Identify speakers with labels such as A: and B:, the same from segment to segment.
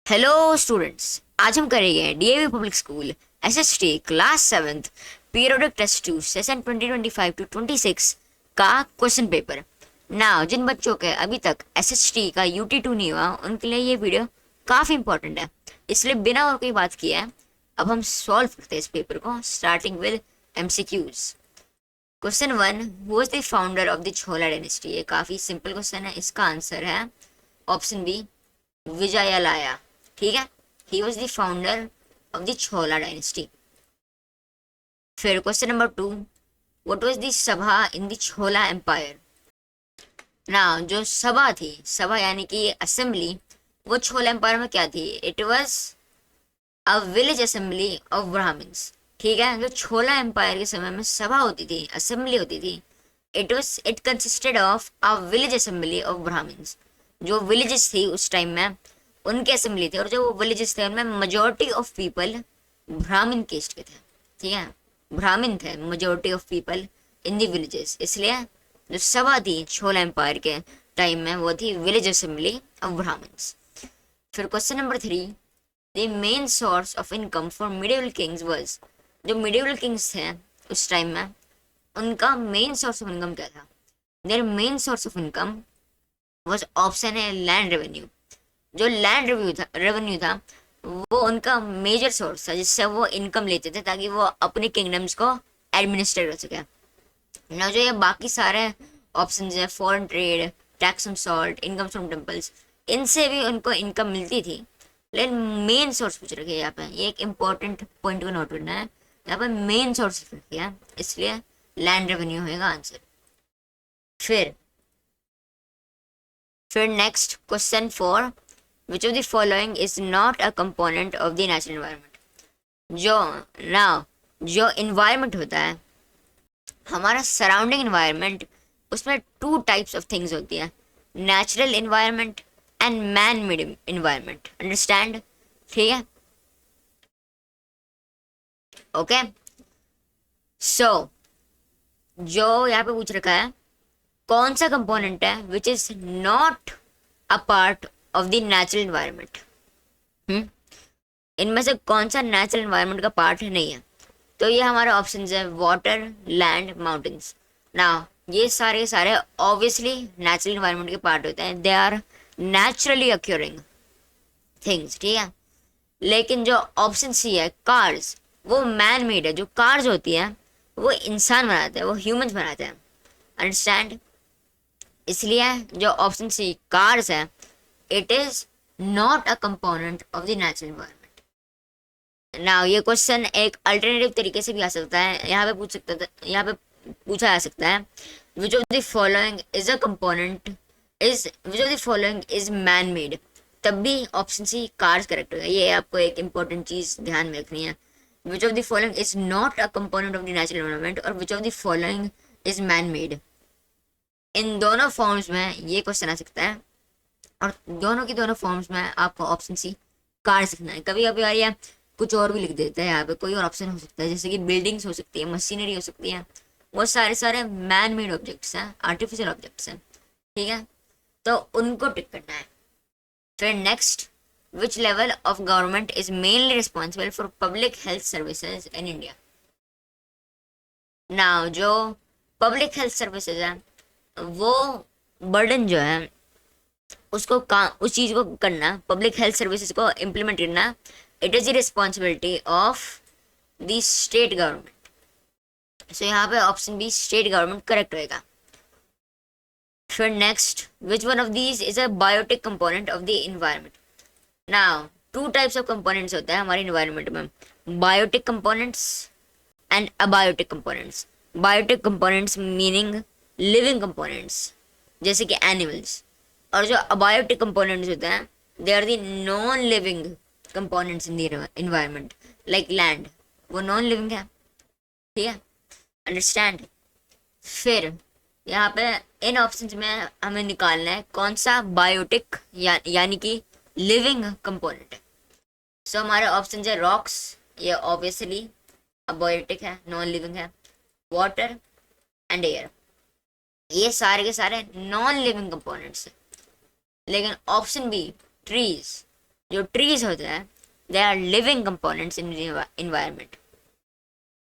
A: Hello students, आज हम करेंगे DAV public school SST class 7th periodic test 2 session 2025 to 26 का क्वेश्चन पेपर। नाउ जिन बच्चों के अभी तक एसएसटी का यूटी 2 नहीं हुआ उनके लिए ये वीडियो काफ़ी इंपॉर्टेंट है, इसलिए बिना और कोई बात किए अब हम सॉल्व करते हैं इस पेपर को, starting with MCQs. Question 1, who was the founder of the chhola dynasty. ये काफ़ी सिंपल क्वेश्चन है, इसका आंसर है ऑप्शन बी, विजयालया। ठीक है, he was the founder of the chhola dynasty. फिर question number 2, what was the सभा इन द छोला एम्पायर। ना जो सभा थी, सभा यानी कि असेंबली, वो छोला एम्पायर में क्या थी? It was a village assembly of Brahmans. ठीक है, जो छोला एम्पायर के समय में सभा होती थी, असेंबली होती थी, it consisted of a village assembly of Brahmans. जो विलेजेस थी उस टाइम में उनके असेंबली थे, और जो वो विलेजेस थे उनमें मेजोरिटी ऑफ पीपल ब्राह्मण केस्ट के थे। ठीक है, ब्राह्मण थे majority of people in the villages, इसलिए जो सभा थी छोला एम्पायर के टाइम में वो थी विलेज असेंबली ऑफ ब्राह्मण्स। फिर question number 3, the main source of income for medieval Kings was. जो मिडिवल किंग्स थे उस टाइम में उनका मेन सोर्स ऑफ इनकम क्या था? Their main source of income was option है लैंड रेवेन्यू। जो लैंड रेवेन्यू था वो उनका मेजर सोर्स था, जिससे वो इनकम लेते थे ताकि वो अपने किंगडम्स को एडमिनिस्ट्रेट कर सके ना। जो ये बाकी सारे ऑप्शंस है, foreign trade, tax on salt, income from temples, इनसे भी उनको इनकम मिलती थी, लेकिन मेन सोर्स पूछ रखे हैं यहाँ पे। ये एक इंपॉर्टेंट पॉइंट को नोट करना है, यहाँ पे मेन सोर्स रखे हैं, इसलिए लैंड रेवेन्यू होगा आंसर। फिर next question 4, which of the following is not a component of the natural environment। जो environment होता है, हमारा सराउंडिंग environment, उसमें 2 टाइप्स ऑफ थिंग्स होती है, natural environment and man made environment। Understand? ठीक है, ओके। सो जो यहाँ पे पूछ रखा है कौन सा कंपोनेंट है which is not a part of the natural environment. इनमें से कौन सा नेचुरल एनवायरनमेंट का पार्ट नहीं है? तो ये हमारे ऑप्शन है वाटर, लैंड, माउंटेन्स। ना ये सारे सारे ऑब्वियसली नेचुरल एनवायरनमेंट के पार्ट होते हैं, दे आर नेचुरली अक्योरिंग थिंग्स। ठीक है, लेकिन जो ऑप्शन सी है कार्स, वो मैन मेड है। जो कार्स होती है वो इंसान बनाते हैं, वो ह्यूमंस बनाते हैं। अंडरस्टैंड? इसलिए जो ऑप्शन सी कार्स है, it is not a component of the natural environment. Now ये क्वेश्चन एक अल्टरनेटिव तरीके से भी आ सकता है, यहाँ पे पूछा जा सकता है which of the following is a component which of the following is man made. तब भी ऑप्शन सी कार्स करेक्ट होगा। ये आपको एक इंपॉर्टेंट चीज ध्यान में रखनी है, which of the following is not a component of the natural environment और which of the following is man made. इन दोनों फॉर्म्स में ये क्वेश्चन आ सकता है, और दोनों की दोनों फॉर्म्स में आपको ऑप्शन सी कार्स लिखना है। कभी कभी यार कुछ और भी लिख देता है, यहाँ पे कोई और ऑप्शन हो सकता है, जैसे कि बिल्डिंग्स हो सकती है, मशीनरी हो सकती है, वो सारे सारे मैन मेड ऑब्जेक्ट्स हैं, आर्टिफिशियल ऑब्जेक्ट्स हैं। ठीक है, तो उनको टिक करना है। फिर next, which level of government is mainly responsible for public health services in India. Now जो पब्लिक हेल्थ सर्विसेज है, वो बर्डन जो है उसको उस चीज को करना, पब्लिक हेल्थ सर्विसेज को इम्प्लीमेंट करना, it is the responsibility of the state government. So यहाँ पे option B state government correct होएगा। फिर next, which one of these is a biotic component of the environment. Now 2 types of components होता है हमारे environment में, biotic components and abiotic components. Biotic components meaning living components जैसे कि animals, और जो अबायोटिक कंपोनेंट्स होते हैं they are the non living components in the environment, like land, वो नॉन लिविंग है। ठीक है, अंडरस्टैंड? फिर यहाँ पे इन ऑप्शंस में हमें निकालना है कौन सा बायोटिक यानी कि लिविंग कंपोनेंट है। सो हमारे ऑप्शन है रॉक्स, ये ऑब्वियसली अबायोटिक है, नॉन लिविंग है। वाटर एंड एयर, ये सारे के सारे नॉन लिविंग कंपोनेंट्स हैं। लेकिन ऑप्शन बी ट्रीज, जो ट्रीज होते हैं they are living components in environment,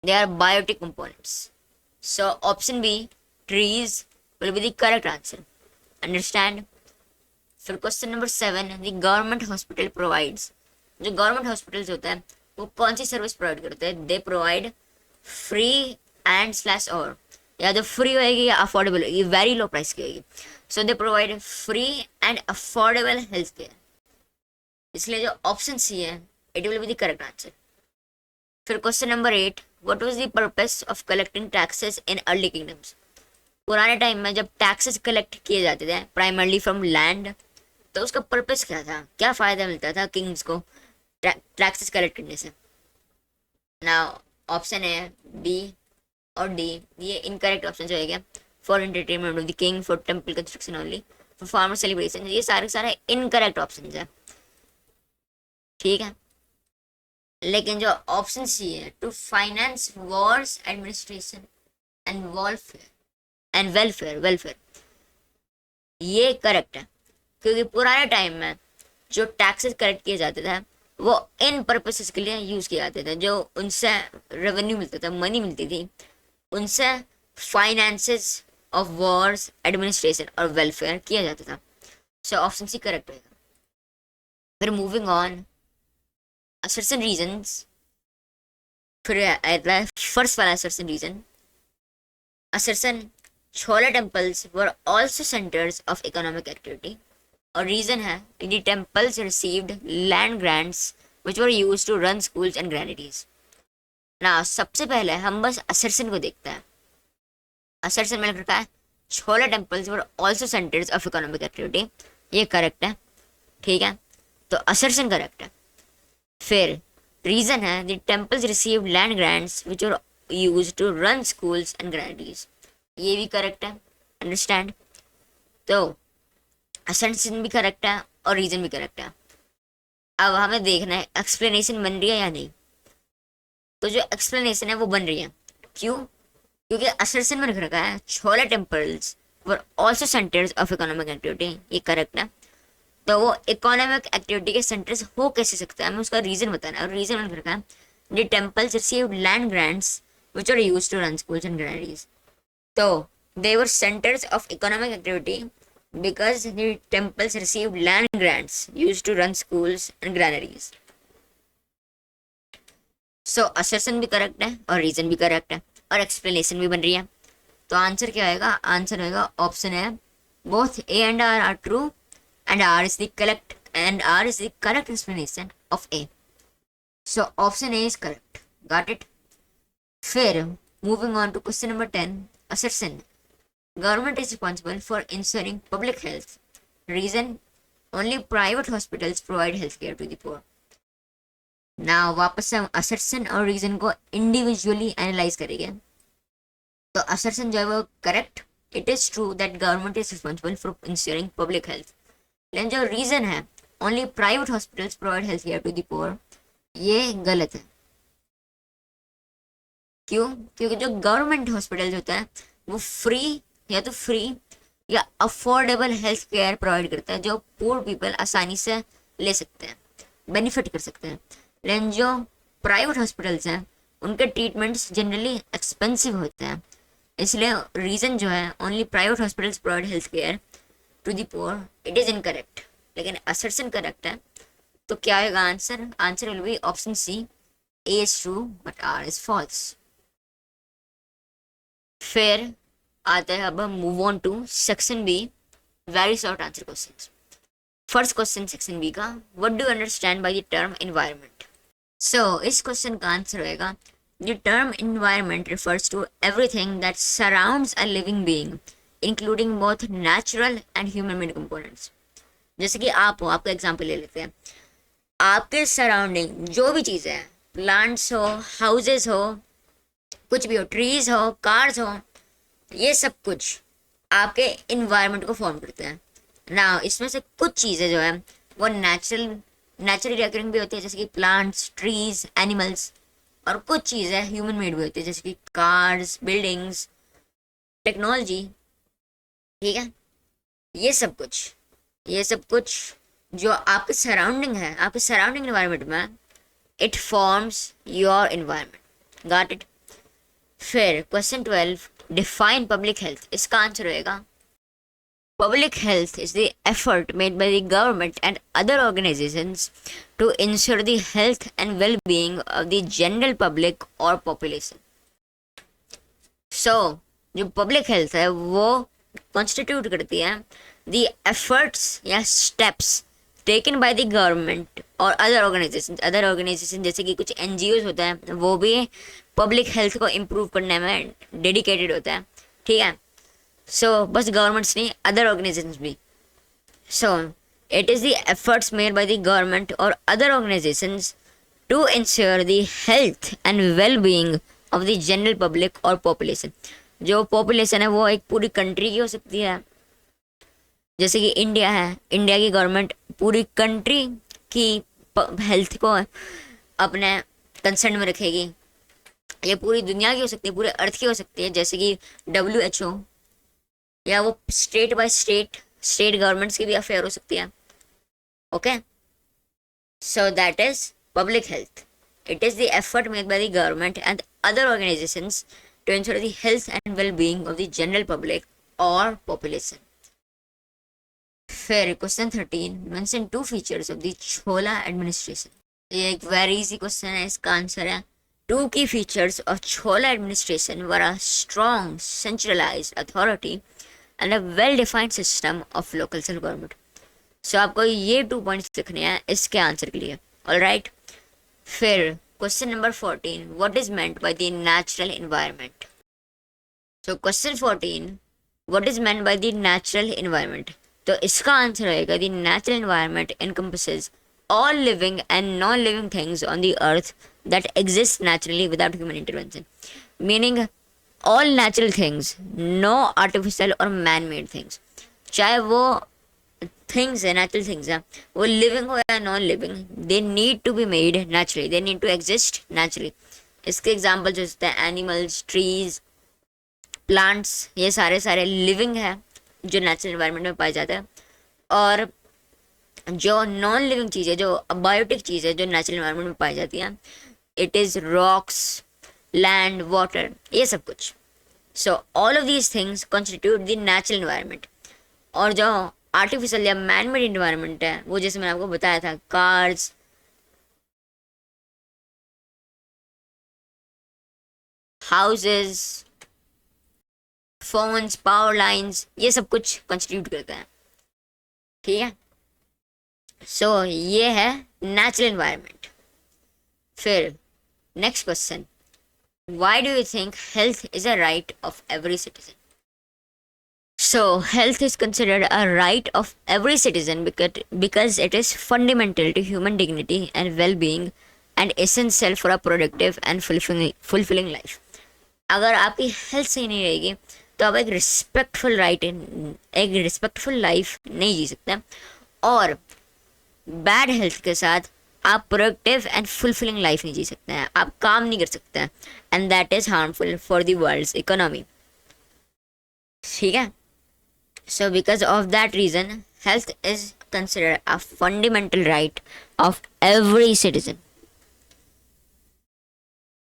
A: they are biotic components. So option B trees will be the correct answer. Understand. फिर question number 7, the government hospital provides. जो government hospitals होते हैं वो कौन सी सर्विस प्रोवाइड करते हैं? दे प्रोवाइड फ्री एंड स्लैश और, या तो फ्री होएगी या अफोर्डेबल होएगी, वेरी लो प्राइस की होएगी. So they provide free and affordable health care. इसलिए जो ऑप्शन सी है it will be the correct answer. फिर question number 8, what was the purpose of collecting taxes in early kingdoms. पुराने time में जब taxes collect किए जाते थे प्राइमरली फ्रॉम लैंड, तो उसका पर्पस क्या था, क्या फ़ायदा मिलता था किंग्स को टैक्सेस कलेक्ट करने से? ना ऑप्शन है बी और डी, ये इनकरेक्ट ऑप्शन जो है. For entertainment of the king, for temple construction only, for farmer celebration, ये सारे इनकरेक्ट ऑप्शन है. ठीक है, लेकिन जो ऑप्शन सी है to finance wars administration and welfare, ये करेक्ट है. क्योंकि पुराने टाइम में जो टैक्सेस कलेक्ट किए जाते थे वो इन पर्पसेस के लिए यूज़ किए जाते थे. जो उनसे रेवेन्यू मिलता था, मनी मिलती थी, उनसे फाइनेंसेस ऑफ वॉर्स एडमिनिस्ट्रेशन और वेलफेयर किया जाता था. सो ऑप्शन सी करेक्ट रहेगा. फिर मूविंग ऑन, सर्टेन रीजंस. फिर फर्स्ट वाला certain reason, certain chhola temples were also centres of economic activity. और रीजन है the temples received land grants which were used to run schools and granaries. ना सबसे पहले हम बस असर्शन को देखते हैं. असर्शन में लिखा है छोला temples were also centres of economic activity, ये करेक्ट है. ठीक है, तो असर्शन करेक्ट है. फिर रीजन है the temples received land grants which were used to run schools and granaries, ये भी करेक्ट है. अंडरस्टैंड. तो असर्शन भी करेक्ट है और रीजन भी करेक्ट है. अब हमें देखना है एक्सप्लेनेशन बन रही है या नहीं. तो जो एक्सप्लेनेशन है वो बन रही है. क्यों? क्योंकि असर्शन में लिख रखा है छोला temples were also centres of economic activity, ये करेक्ट है. तो वो इकोनॉमिक एक्टिविटी के सेंटर्स हो कैसे सकता है, हमें उसका रीजन बताना है. और रीजन में लिख रखा है the temples received land grants which are used to run schools and granaries. तो they were centres of economic activity because the temples received land grants used to run schools and granaries. So assertion भी correct है और reason भी correct है और explanation भी बन रही है. तो आंसर क्या होएगा? आंसर होएगा ऑप्शन है both A and R are true and R is the correct explanation of A. So option A is correct. Got it? फिर moving on to question number 10, assertion. Government is responsible for ensuring public health. Reason, only private hospitals provide healthcare to the poor. Now वापस से हम assertion और reason को individually analyze करेंगे. तो assertion जो है वो correct. It is true that government is responsible for ensuring public health. लेकिन जो reason है only private hospitals provide healthcare to the poor, ये गलत है. क्यों? क्योंकि जो गवर्नमेंट हॉस्पिटल होता है वो फ्री या अफोर्डेबल हेल्थ केयर प्रोवाइड करता है, जो पुअर पीपल आसानी से ले सकते हैं, बेनिफिट कर सकते हैं. लेकिन जो प्राइवेट हॉस्पिटल्स हैं उनके ट्रीटमेंट्स जनरली एक्सपेंसिव होते हैं. इसलिए रीज़न जो है only private hospitals provide health care to the poor, it is incorrect. लेकिन असर्शन करेक्ट है. तो क्या होगा answer? Answer will be option C, A is true but R is false. फिर आते हैं अब हम move on to section B, very short answer questions. First question section B का, what do you understand by the term environment? So इस question का answer होएगा the term environment refers to everything that surrounds a living being including both natural and human made components. जैसे कि आप हो, आपका example ले लेते हैं. आपके सराउंडिंग जो भी चीज़ें हैं, प्लांट्स हो, हाउसेस हो, कुछ भी हो, ट्रीज हो, कार्स हो, ये सब कुछ आपके इन्वायरमेंट को फॉर्म करते हैं ना. इसमें से कुछ चीज़ें जो है वो नेचुरली रिकरिंग भी होती है, जैसे कि प्लांट्स, ट्रीज, एनिमल्स. और कुछ चीज़ें ह्यूमन मेड भी होती है, जैसे कि कार्स, बिल्डिंग्स, टेक्नोलॉजी. ठीक है, ये सब कुछ जो आपके सराउंडिंग है, आपके सराउंडिंग इन्वायरमेंट में, it forms your environment. Got it. फिर क्वेश्चन 12, डिफाइन पब्लिक हेल्थ। इसका आंसर होएगा public health is the effort made by the government and other organizations to ensure the health and well-being of the general public or population. So, जो public health है वो constitute करती है the efforts या steps taken by the government और other organizations जैसे कि कुछ NGOs होता है, वो भी public health को improve करने में dedicated होता है, ठीक है। So बस गवर्नमेंट्स नहीं, अदर ऑर्गेनाइजेशंस भी। So it is the efforts made by the government or other organizations to ensure the health and well-being of the general public or population। जो population है वो एक पूरी कंट्री की हो सकती है, जैसे कि इंडिया है, इंडिया की गवर्नमेंट पूरी कंट्री की हेल्थ को अपने कंसर्न में रखेगी। ये पूरी दुनिया की हो सकती है, पूरे अर्थ की हो सकती है, जैसे कि WHO, या वो स्टेट बाय स्टेट गवर्नमेंट्स की भी अफेयर हो सकती है। Okay, so that is public health. It is the effort made by the government and other organisations to ensure the health and well being of the general public और population. फिर question 13, mention two features of the Chola administration. ये एक very easy question है, इसका answer है to की features of chhola administration were a strong centralised authority and a well-defined system of local self-government। So आपको ये 2 पॉइंट्स लिखने हैं इसके आंसर के लिए। All right. फिर question number 14, what is meant by the natural environment. So question 14, what is meant by the natural environment. तो इसका आंसर होएगा the natural environment encompasses all living and non-living things on the earth that exist naturally without human intervention। Meaning all natural things, no artificial or man-made things। चाहे वो things है, natural things है, वो living हो या non-living, they need to be made naturally, they need to exist naturally। इसके examples हो सकते हैं animals, trees, plants, ये सारे living है जो natural environment में पाए जाते हैं। और जो non-living चीज़ है, जो abiotic चीज़ है, जो natural environment में पाई जाती है, it is rocks, land, water, ये सब कुछ। So all of these things constitute the natural environment. और जो आर्टिफिशियल या मैन मेड इन्वायरमेंट है, वो जैसे मैंने आपको बताया था, cars, houses, phones, power lines, ये सब कुछ कॉन्स्टिट्यूट करता है, ठीक है। सो ये है नेचुरल इन्वायरमेंट। फिर next question, why do you think health is a right of every citizen? So health is considered a right of every citizen because it is fundamental to human dignity and well-being and essential for a productive and fulfilling life। अगर आपकी health सही नहीं रहेगी तो आप एक respectful life नहीं जी सकते, और बैड हेल्थ के साथ आप प्रोडक्टिव एंड फुलफिलिंग लाइफ नहीं जी सकते हैं, आप काम नहीं कर सकते हैं, and that is harmful for the world's economy, ठीक है। So because of that reason health is considered a fundamental right of every citizen.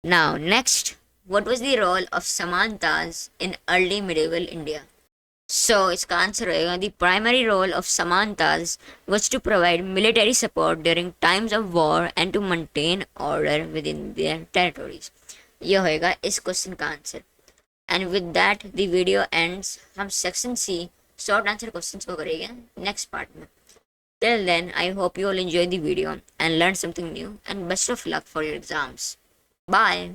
A: Now next, what was the role of samantas in early medieval India. So इसका answer होएगा the primary role of Samantas was to provide military support during times of war and to maintain order within their territories। ये होएगा इस question का answer. And with that the video ends। हम section C short answer questions को करेंगे next part में। Till then I hope you all enjoy the video and learn something new and best of luck for your exams। Bye।